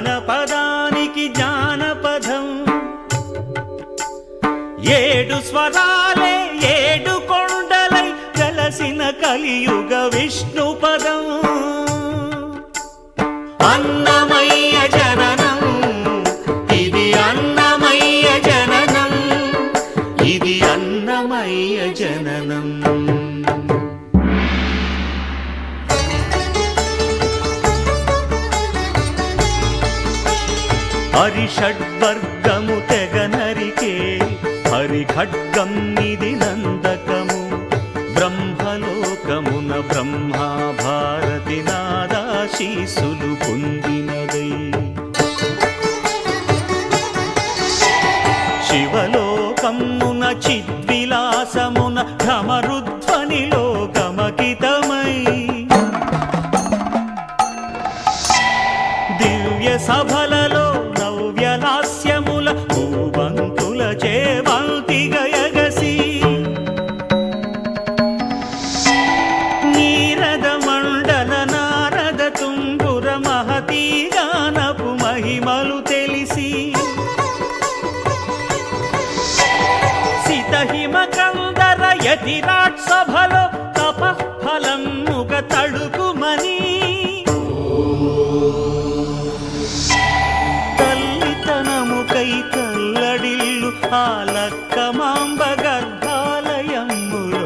జానపదానికి జానపదం ఏడు స్వరాలే ఏడు కొండలై కలసిన కలియుగ విష్ణు పదం అన్నమయ్య జననం ఇది అన్నమయ్య జననం ఇది అన్నమయ్య జననం హరిషడ్వర్గము తెగనరికే హరిఖడ్గం ఇది నందకము బ్రహ్మలోకమున బ్రహ్మా భారతి నాదాశీసులు పొందినదై శివలోకమున చిద్విలాసమున ఘమరుధ్వనిలో గమకితమై దివ్య సభలలో నవ్యలాస్యముల భూవంతుల చేవంతి గయగసి నీరద మండల నారద తుంగుర మహతీ గానపు మహిమలు తెలిసి సితహిమ కందర యతిరాట్ సభలో తపఃఫలముగ తడుకుమని తల్లితనముకై కల్లడిల్లు ఆలక్కమాంబ గర్భాలయములో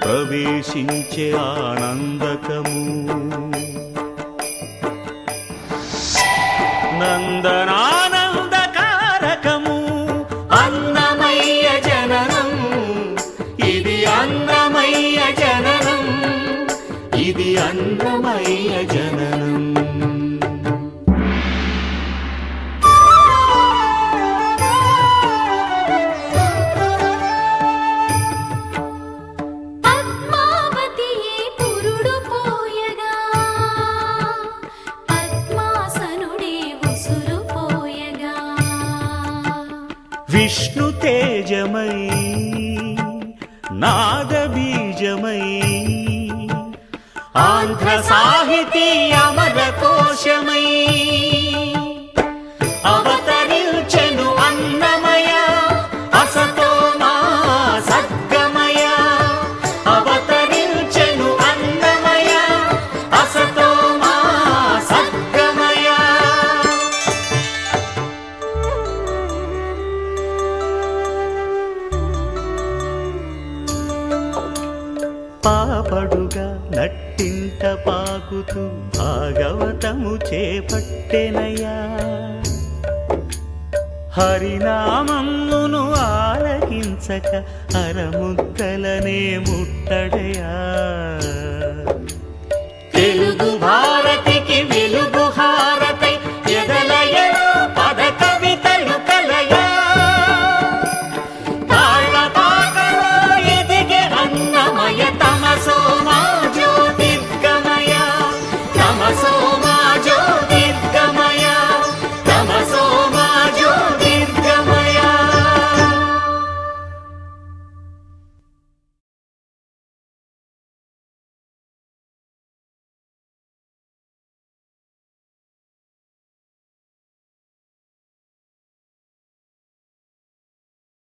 ప్రవేశించే ఆనందకము నందనానందకారకము అన్నమయ్య జననం ఇది అన్నమయ్య జననం ఇది అన్నమయ్య జననం విష్ణు తేజమై నాదబీజమై ఆంధ్ర సాహితీ అమర కోశమై అవతరించెను అన్నమయ అసతో మా సద్గమయ అవతరించెను అన్నమయ అసతో మా సద్గమయ పాపడుగా నట్టింట పాకుతూ భాగవతము చేపట్టెనయ్యా హరినామమును ఆలకించక అరముద్దలనే ముట్టడయా